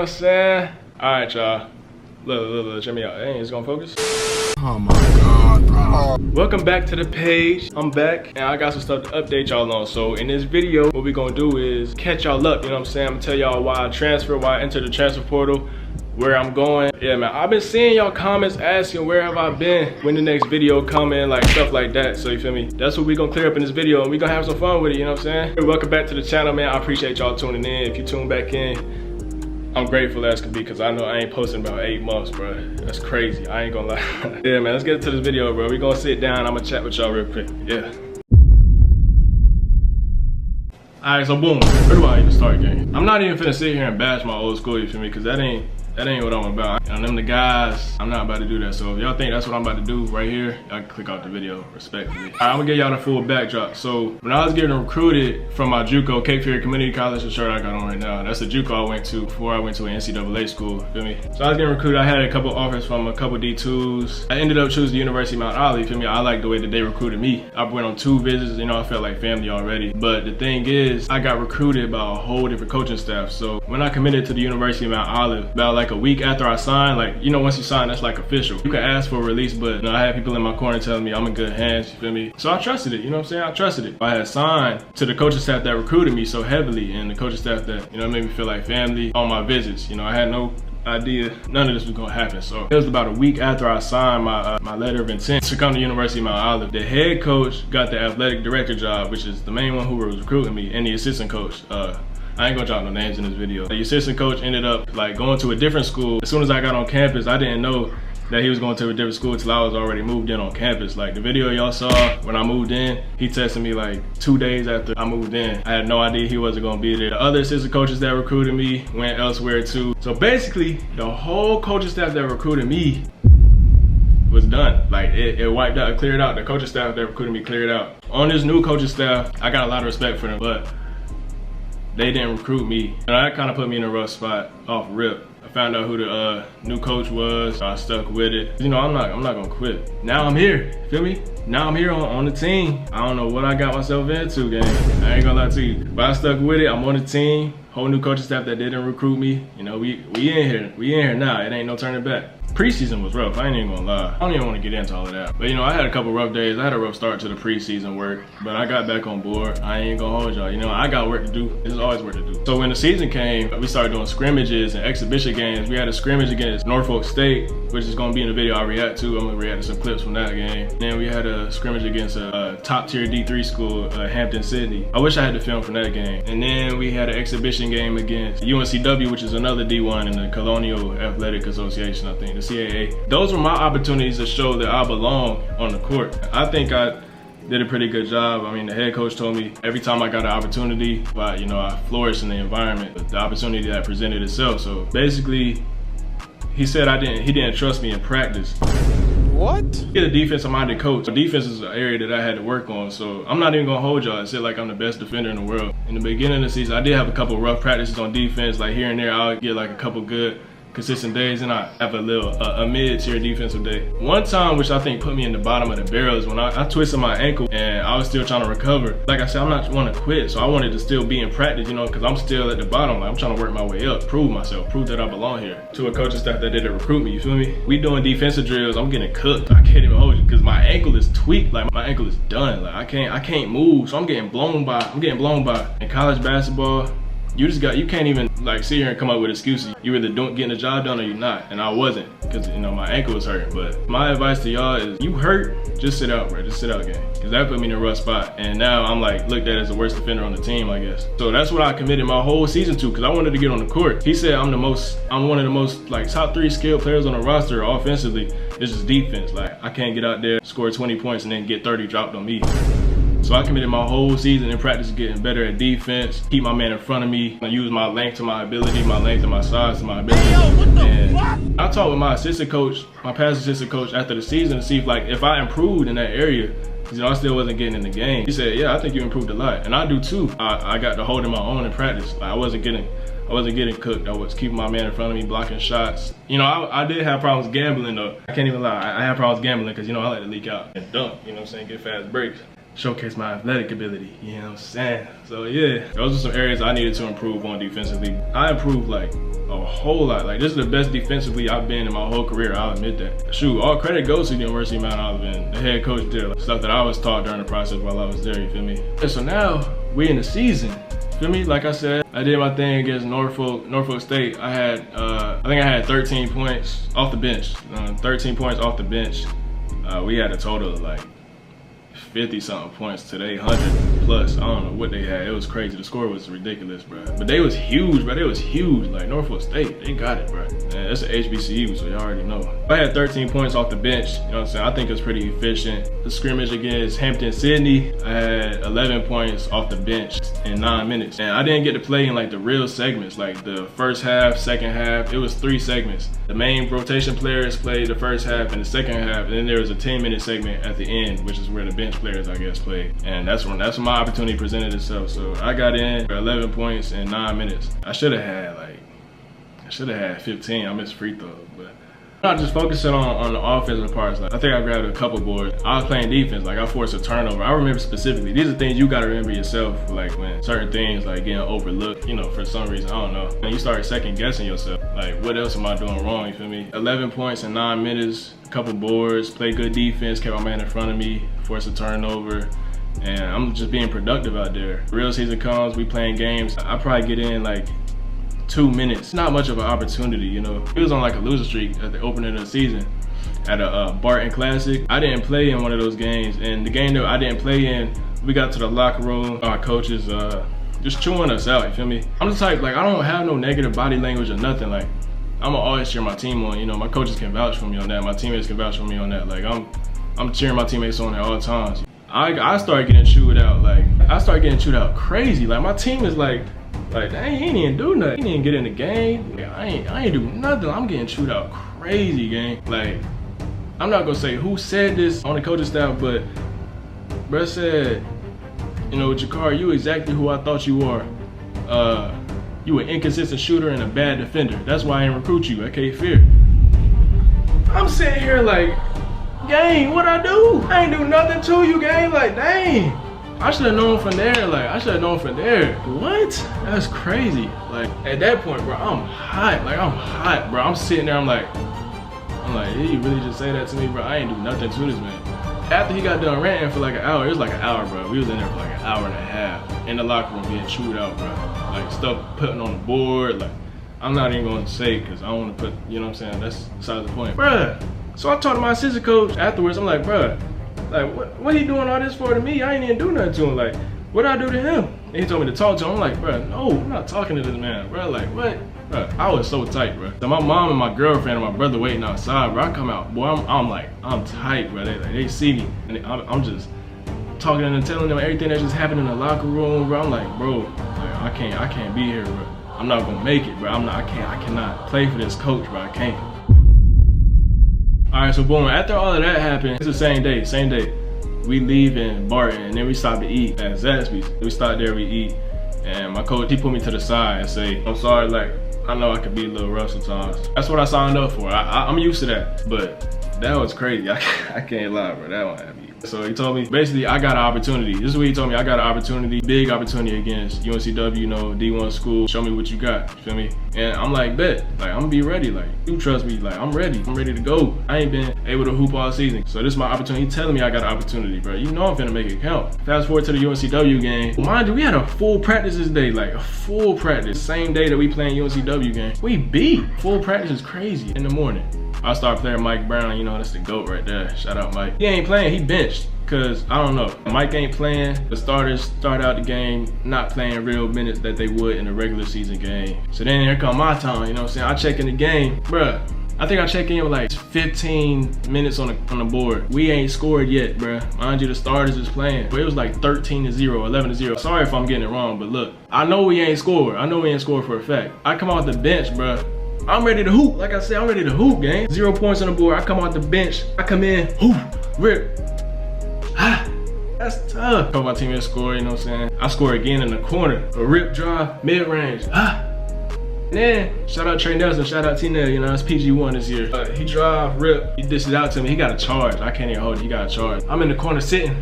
what I'm saying? Alright, y'all. Look, check me out. Hey, it's gonna focus. Oh my god, bro. Welcome back to the page. I'm back and I got some stuff to update y'all on. So in this video, what we gonna do is catch y'all up, you know what I'm saying? I'm gonna tell y'all why I transferred, why I entered the transfer portal, where I'm going. Yeah, man, I've been seeing y'all comments asking where have I been, when the next video coming, like stuff like that. So you feel me? That's what we gonna clear up in this video and we gonna have some fun with it, you know what I'm saying? Welcome back to the channel, man. I appreciate y'all tuning in. If you tune back in, I'm grateful as can be, because I know I ain't posting about 8 months, bro. That's crazy, I ain't gonna lie. Yeah, man, let's get into this video, bro. We gonna sit down, I'm gonna chat with y'all real quick, yeah. Alright, so boom, where do I even start, gang? I'm not even finna sit here and bash my old school, you feel me? Because that ain't what I'm about. And them the guys, I'm not about to do that. So if y'all think that's what I'm about to do right here, y'all can click off the video, respectfully. Alright, I'm gonna give y'all the full backdrop. So when I was getting recruited from my JUCO, Cape Fear Community College, the shirt I got on right now, that's the JUCO I went to before I went to an NCAA school, feel me? So I was getting recruited, I had a couple offers from a couple D2s. I ended up choosing the University of Mount Olive, feel me? I like the way that they recruited me. I went on 2 visits, you know, I felt like family already. But the thing is, I got recruited by a whole different coaching staff. So when I committed to the University of Mount Olive, about like a week after I signed, like, you know, once you sign, that's like official. You can ask for a release, but you know, I had people in my corner telling me I'm in good hands, you feel me? So I trusted it, you know what I'm saying? I trusted it. I had signed to the coaching staff that recruited me so heavily, and the coaching staff that, you know, made me feel like family on my visits. You know, I had no idea none of this was gonna happen. So it was about a week after I signed my letter of intent to come to University of Mount Olive. The head coach got the athletic director job, which is the main one who was recruiting me, and the assistant coach. I ain't gonna drop no names in this video. The assistant coach ended up like going to a different school. As soon as I got on campus, I didn't know that he was going to a different school till I was already moved in on campus. Like the video y'all saw when I moved in, he texted me like 2 days after I moved in. I had no idea he wasn't gonna be there. The other assistant coaches that recruited me went elsewhere too. So basically, the whole coaching staff that recruited me was done. Like it wiped out, it cleared out. The coaching staff that recruited me cleared out. On this new coaching staff, I got a lot of respect for them, but they didn't recruit me. And that kind of put me in a rough spot off rip. I found out who the new coach was. I stuck with it. You know, I'm not gonna quit. Now I'm here, feel me? Now I'm here on the team. I don't know what I got myself into, gang. I ain't gonna lie to you. But I stuck with it, I'm on the team. Whole new coaching staff that didn't recruit me. You know, we in here. We in here now, it ain't no turning back. Preseason was rough, I ain't even gonna lie. I don't even wanna get into all of that. But you know, I had a couple rough days. I had a rough start to the preseason work, but I got back on board. I ain't gonna hold y'all. You know, I got work to do. There's always work to do. So when the season came, we started doing scrimmages and exhibition games. We had a scrimmage against Norfolk State, which is gonna be in the video I react to. I'm gonna react to some clips from that game. And then we had a scrimmage against a top tier D3 school, Hampton, Sydney. I wish I had the film from that game. And then we had an exhibition game against UNCW, which is another D1 in the Colonial Athletic Association, I think, the CAA. Those were my opportunities to show that I belong on the court. I think I did a pretty good job. I mean, the head coach told me every time I got an opportunity, you know, I flourished in the environment, the opportunity that presented itself. So basically, he said he didn't trust me in practice. What? He's a defensive-minded coach. Defense is an area that I had to work on, so I'm not even gonna hold y'all and say like I'm the best defender in the world. In the beginning of the season, I did have a couple rough practices on defense, like here and there I'll get like a couple good consistent days, and I have a mid-tier defensive day. One time, which I think put me in the bottom of the barrel, is when I twisted my ankle and I was still trying to recover. Like I said, I'm not want to quit, so I wanted to still be in practice, you know, because I'm still at the bottom. Like I'm trying to work my way up, prove myself, prove that I belong here. To a coaching staff that didn't recruit me, you feel me? We doing defensive drills, I'm getting cooked. I can't even hold you because my ankle is tweaked. Like my ankle is done. Like I can't move, so I'm getting blown by. In college basketball, you can't even like sit here and come up with excuses. You either getting the job done or you're not, and I wasn't, because you know my ankle was hurting. But my advice to y'all is, you hurt, just sit out, bro. Just sit out, game, because that put me in a rough spot. And now I'm like looked at as the worst defender on the team, I guess. So that's what I committed my whole season to, because I wanted to get on the court. He said I'm one of the most like top 3 skilled players on the roster offensively. It's just defense. Like I can't get out there, score 20 points, and then get 30 dropped on me. So I committed my whole season in practice getting better at defense, keep my man in front of me, I use my length to my ability, my length and my size to my ability. Hey, yo, what the fuck? I talked with my assistant coach, my past assistant coach, after the season to see if I improved in that area. You know, I still wasn't getting in the game. He said, yeah, I think you improved a lot. And I do too. I got to hold in my own in practice. Like I wasn't getting cooked. I was keeping my man in front of me, blocking shots. You know, I did have problems gambling though. I can't even lie. I had problems gambling because, you know, I like to leak out and dunk, you know what I'm saying, get fast breaks. showcase my athletic ability, you know what I'm saying? So yeah, those are some areas I needed to improve on defensively. I improved like a whole lot. Like this is the best defensively I've been in my whole career, I'll admit that. Shoot, all credit goes to the University of Mount Olive and the head coach there. Like, stuff that I was taught during the process while I was there, you feel me? And so now, we in the season, feel me? Like I said, I did my thing against Norfolk State. I think I had 13 points off the bench. 13 points off the bench. We had a total of like 50-something points today, 100 plus. I don't know what they had. It was crazy. The score was ridiculous, bro. But they was huge, bro. They was huge. Like Norfolk State, they got it, bro. And it's an HBCU, so you already know. I had 13 points off the bench. You know what I'm saying? I think it was pretty efficient. The scrimmage against Hampton-Sydney, I had 11 points off the bench in 9 minutes. And I didn't get to play in like the real segments, like the first half, second half. It was 3 segments. The main rotation players played the first half and the second half, and then there was a 10-minute segment at the end, which is where the bench players, I guess, played. And that's when my opportunity presented itself. So I got in for 11 points in 9 minutes. I should have had 15. I missed free throws, but I'm not just focusing on the offensive parts. Like, I think I grabbed a couple boards. I was playing defense, like I forced a turnover. I remember specifically, these are things you gotta remember yourself, like when certain things like getting overlooked, you know, for some reason, I don't know. And you start second guessing yourself. Like, what else am I doing wrong, you feel me? 11 points in 9 minutes, a couple boards, played good defense, kept my man in front of me, forced a turnover. And I'm just being productive out there. Real season comes, we playing games. I probably get in like 2 minutes. Not much of an opportunity, you know. He was on like a loser streak at the opening of the season at a Barton Classic. I didn't play in one of those games, and the game that I didn't play in, we got to the locker room, our coaches just chewing us out, you feel me? I'm the type, like, I don't have no negative body language or nothing. Like, I'ma always cheer my team on, you know. My coaches can vouch for me on that. My teammates can vouch for me on that. Like, I'm cheering my teammates on at all times. I started getting chewed out, like, I started getting chewed out crazy. Like, my team is like, dang, he ain't even do nothing. He didn't even get in the game. Like, I ain't do nothing. I'm getting chewed out crazy, gang. Like, I'm not gonna say who said this on the coaching staff, but bruh said, you know, Jakari, you exactly who I thought you are. You an inconsistent shooter and a bad defender. That's why I ain't recruit you. I can't fear. I'm sitting here like, gang, what I do? I ain't do nothing to you, gang. Like, dang. I should have known from there. Like, I should have known from there. What? That's crazy. Like, at that point, bro, I'm hot. Like, I'm hot, bro. I'm sitting there, I'm like, did you really just say that to me, bro? I ain't do nothing to this man. After he got done ranting for like an hour, it was like an hour, bro. We was in there for like an hour and a half in the locker room being chewed out, bro. Like, stuff putting on the board. Like, I'm not even going to say because I don't want to put, you know what I'm saying? That's besides the point. Bruh. So I talked to my assistant coach afterwards. I'm like, bruh, like, what he doing all this for to me? I ain't even do nothing to him. Like, what I do to him? And he told me to talk to him. I'm like, bruh, no, I'm not talking to this man, bruh. Like, what? Bruh, I was so tight, bruh. So my mom and my girlfriend and my brother waiting outside, bruh. I come out, boy, I'm tight, bruh. They see me, and I'm just talking to them, telling them everything that just happened in the locker room, bruh. I'm like, bro, like, I can't be here, bruh. I'm not gonna make it, bruh. I cannot play for this coach, bruh. I can't. All right, so boom, after all of that happened, it's the same day. We leave in Barton, and then we stop to eat at Zaxby's. We stop there, we eat, and my coach, he put me to the side and say, I'm sorry, like, I know I could be a little rough sometimes. That's what I signed up for. I'm used to that, but that was crazy. I can't lie, bro, that one had me. So he told me, basically, I got an opportunity. This is what he told me. I got an opportunity, big opportunity against UNCW, you know, D1 school. Show me what you got, you feel me? And I'm like, bet, like, I'm gonna be ready. Like, you trust me, like, I'm ready to go. I ain't been able to hoop all season. So this is my opportunity. He telling me I got an opportunity, bro. You know I'm finna make it count. Fast forward to the UNCW game. Mind you, we had a full practice this day, like a full practice. Same day that we playing UNCW game. We beat. Full practice is crazy in the morning. I start playing Mike Brown, you know, that's the GOAT right there. Shout out Mike. He ain't playing, he benched. Cause I don't know, Mike ain't playing. The starters start out the game not playing real minutes that they would in a regular season game. So then here come my time, you know what I'm saying? I check in the game, bruh. I think I check in with like 15 minutes on the board. We ain't scored yet, bruh. Mind you, the starters is playing. But it was like 13-0, 11-0. Sorry if I'm getting it wrong, but look, I know we ain't scored. I know we ain't scored for a fact. I come off the bench, bruh. I'm ready to hoop. Like I said, I'm ready to hoop, gang. 0 points on the board. I come off the bench. I come in, hoop, rip. That's tough. My teammate score, you know what I'm saying? I score again in the corner. A rip drive, mid-range. And then, shout out Trey Nelson, shout out T-Nell, you know, that's PG1 this year. He drive, rip, he dishes out to me. He got a charge. I can't even hold it, he got a charge. I'm in the corner sitting.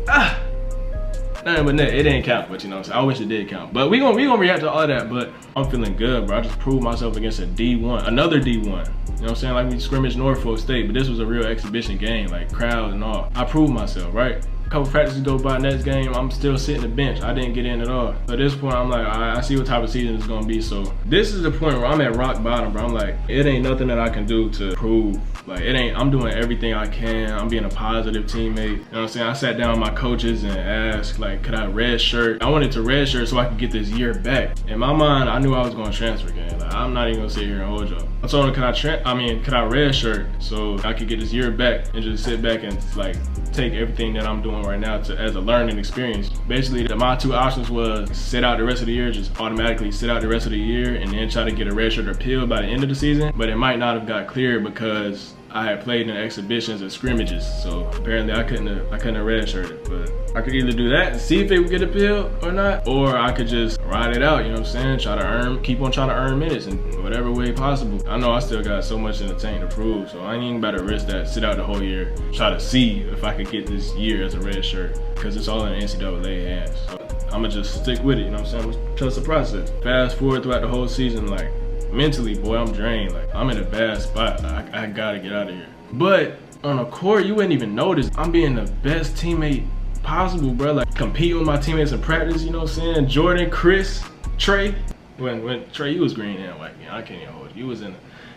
Nah, but it didn't count, but you know what I'm saying? I wish it did count. But we gonna react to all of that, but I'm feeling good, bro. I just proved myself against a D1, another D1. You know what I'm saying? Like we scrimmaged Norfolk State, but this was a real exhibition game, like crowds and all. I proved myself, right? A couple practices go by, next game, I'm still sitting the bench. I didn't get in at all. So at this point, I'm like, I see what type of season it's gonna be. So this is the point where I'm at rock bottom, bro. I'm like, it ain't nothing that I can do to prove. Like I'm doing everything I can. I'm being a positive teammate. You know what I'm saying? I sat down with my coaches and asked, like, could I redshirt? I wanted to redshirt so I could get this year back. In my mind, I knew I was gonna transfer again. Like, I'm not even gonna sit here and hold y'all. I told them, could I redshirt so I could get this year back and just sit back and like take everything that I'm doing right now as a learning experience. Basically, my two options was sit out the rest of the year, just automatically sit out the rest of the year and then try to get a redshirt appeal by the end of the season. But it might not have got cleared because I had played in exhibitions and scrimmages, so apparently I couldn't have redshirted. But I could either do that and see if it would get appealed or not, or I could just ride it out, you know what I'm saying? Keep on trying to earn minutes in whatever way possible. I know I still got so much in the tank to prove, so I ain't even about to risk that, sit out the whole year, try to see if I could get this year as a redshirt, because it's all in the NCAA hands. So I'ma just stick with it, you know what I'm saying? I'm trust the process. Fast forward throughout the whole season, like, mentally, boy, I'm drained. Like, I'm in a bad spot. I gotta get out of here. But on the court, you wouldn't even notice. I'm being the best teammate possible, bro. Like, competing with my teammates in practice, you know what I'm saying? Jordan, Chris, Trey. When Trey, you was green and white. I can't even hold you.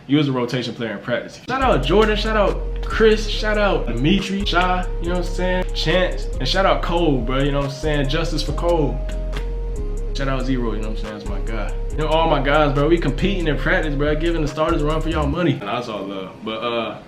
You was a rotation player in practice. Shout out Jordan, shout out Chris, shout out Dimitri, Shy, you know what I'm saying? Chance, and shout out Cole, bro, you know what I'm saying? Justice for Cole. Shout out Zero, you know what I'm saying? That's my guy. You know, all my guys, bro, we competing in practice, bro, giving the starters a run for y'all money. And that's all love. But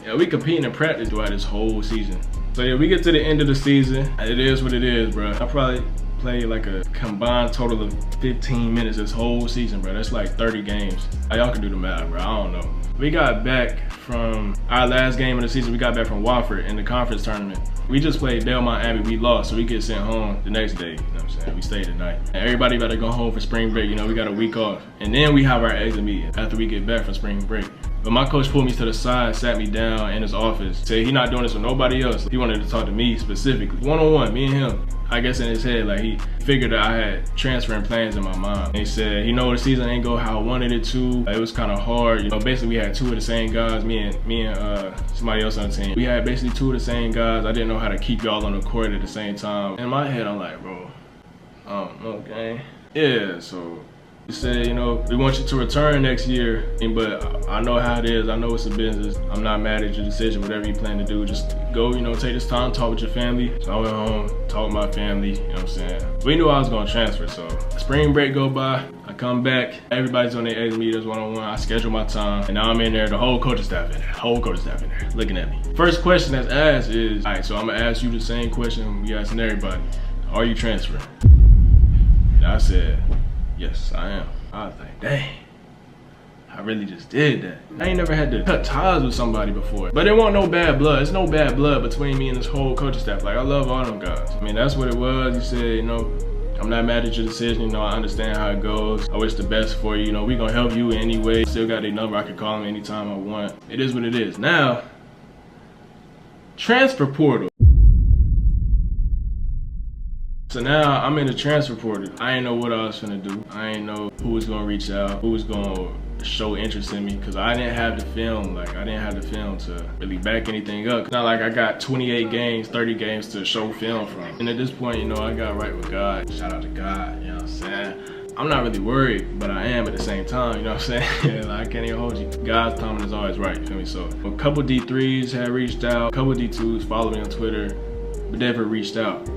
yeah, we competing in practice throughout this whole season. So yeah, we get to the end of the season. It is what it is, bro. I probably played like a combined total of 15 minutes this whole season, bro. That's like 30 games. Y'all can do the math, bro. I don't know. We got back from our last game of the season. We got back from Wofford in the conference tournament. We just played Belmont Abbey. We lost, so we get sent home the next day. You know what I'm saying? We stayed the night. And everybody about to go home for spring break. You know, we got a week off. And then we have our exit meeting after we get back from spring break. But my coach pulled me to the side, sat me down in his office, said he not doing this with nobody else. He wanted to talk to me specifically, one-on-one, me and him. I guess in his head, like he figured that I had transferring plans in my mind. And he said, you know, the season ain't go how I wanted it to. It was kind of hard. You know, basically we had two of the same guys, me and somebody else on the team. We had basically two of the same guys. I didn't know how to keep y'all on the court at the same time. In my head, I'm like, bro, okay. Yeah, so he said, you know, we want you to return next year, but I know how it is. I know it's a business. I'm not mad at your decision, whatever you plan to do. Just go, you know, take this time, talk with your family. So I went home, talked with my family, you know what I'm saying? We knew I was gonna transfer, so spring break go by, I come back, everybody's on their exit meetings one-on-one, I schedule my time, and now I'm in there, the whole coaching staff in there, looking at me. First question that's asked is, all right, so I'm gonna ask you the same question we asking everybody. Are you transferring? And I said, yes, I am. I was like, dang, I really just did that. I ain't never had to cut ties with somebody before. But there wasn't no bad blood. There's no bad blood between me and this whole coaching staff. Like, I love all them guys. I mean, that's what it was. He said, you know, I'm not mad at your decision. You know, I understand how it goes. I wish the best for you. You know, we gonna help you anyway. Still got their number. I can call them anytime I want. It is what it is. Now, transfer portal. So now I'm in the transfer portal. I ain't know what I was gonna do. I ain't know who was gonna reach out, who was gonna show interest in me, because I didn't have the film. Like, I didn't have the film to really back anything up. It's not like I got 28 games, 30 games to show film from. And at this point, you know, I got right with God. Shout out to God, you know what I'm saying? I'm not really worried, but I am at the same time, you know what I'm saying? Like, I can't even hold you. God's timing is always right, you feel me? So a couple D3s had reached out, a couple D2s followed me on Twitter, but never reached out.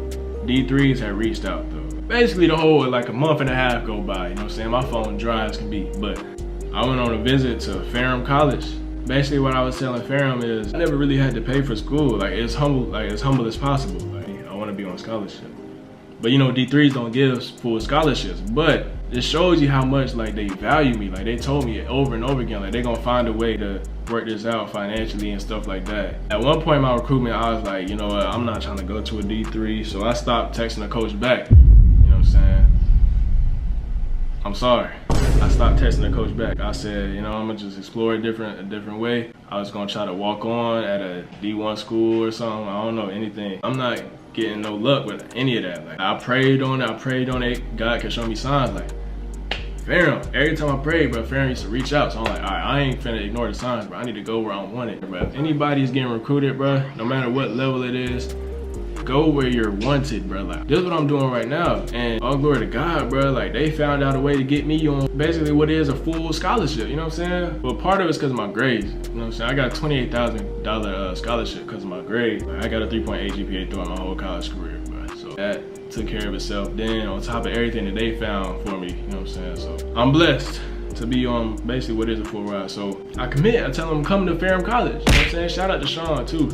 D3s had reached out though. Basically the whole, like, a month and a half go by, you know what I'm saying? My phone dry as can be, but I went on a visit to Ferrum College. Basically what I was telling Ferrum is I never really had to pay for school. Like, as humble as possible. Like, I want to be on scholarship. But you know, D3s don't give full scholarships, but it shows you how much, like, they value me. Like, they told me over and over again, like, they're gonna find a way to work this out financially and stuff like that. At one point in my recruitment, I was like, you know what, I'm not trying to go to a D3, so I stopped texting the coach back. You know what I'm saying? I'm sorry. I stopped texting the coach back. I said, you know, I'm gonna just explore a different way. I was gonna try to walk on at a D1 school or something. I don't know, anything. I'm not getting no luck with any of that. Like, I prayed on it. God could show me signs. Like, ferrum, every time I prayed, bro, ferrum used to reach out. So I'm like, all right, I ain't finna ignore the signs, bro. I need to go where I want it, bro. If anybody's getting recruited, bro, no matter what level it is, go where you're wanted, bro. Like, this is what I'm doing right now, and all glory to God, bro. Like, they found out a way to get me on basically what is a full scholarship, you know what I'm saying? But part of it's because of my grades, you know what I'm saying? I got a $28,000 scholarship because of my grade. Like, I got a 3.8 GPA throughout my whole college career, bro. So that took care of itself. Then on top of everything that they found for me, you know what I'm saying? So I'm blessed to be on basically what is a full ride. So I commit. I tell them I'm coming to Ferrum College, you know what I'm saying? Shout out to Sean too.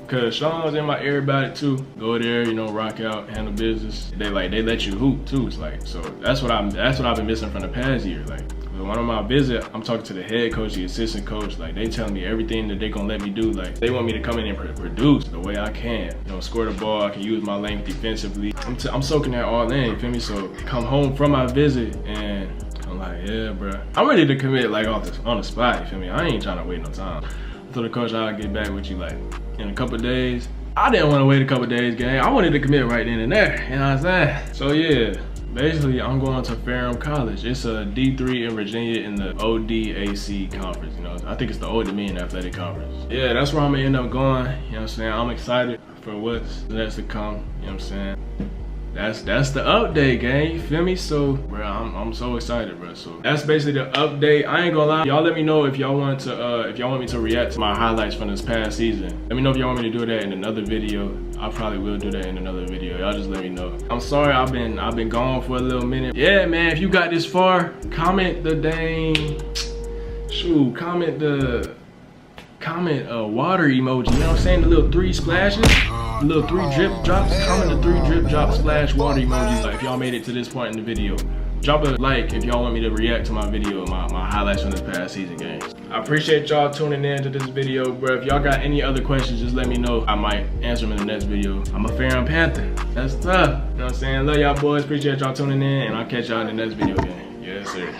Cause Sean was in my ear about it too. Go there, you know, rock out, handle business. They let you hoop too. It's like, so that's what I've been missing from the past year. Like, when I'm on my visit, I'm talking to the head coach, the assistant coach. Like, they telling me everything that they gonna let me do. Like, they want me to come in and produce the way I can. You know, score the ball. I can use my length defensively. I'm soaking that all in. You feel me? So come home from my visit and I'm like, yeah, bro. I'm ready to commit like on the spot. You feel me? I ain't trying to wait no time. I told the coach I'll get back with you like in a couple days. I didn't want to wait a couple days, gang. I wanted to commit right then and there, you know what I'm saying? So yeah, basically I'm going to Ferrum College. It's a D3 in Virginia in the ODAC conference, you know? I think it's the Old Dominion Athletic Conference. Yeah, that's where I'm gonna end up going, you know what I'm saying? I'm excited for what's next to come, you know what I'm saying? That's the update, gang. You feel me? So, bro, I'm so excited, bro. So that's basically the update. I ain't gonna lie. Y'all let me know if y'all want me to react to my highlights from this past season. Let me know if y'all want me to do that in another video. I probably will do that in another video. Y'all just let me know. I'm sorry I've been gone for a little minute. Yeah, man, if you got this far, comment the water emoji, you know what I'm saying? The little 3 splashes, the little 3 drip drops. Comment the 3 drip drop splash water emojis. Like, if y'all made it to this point in the video, drop a like if y'all want me to react to my video, my highlights from this past season games. I appreciate y'all tuning in to this video, bro. If y'all got any other questions, just let me know. I might answer them in the next video. I'm a Ferrum Panther. That's tough. You know what I'm saying? Love y'all boys. Appreciate y'all tuning in, and I'll catch y'all in the next video game. Yes, sir.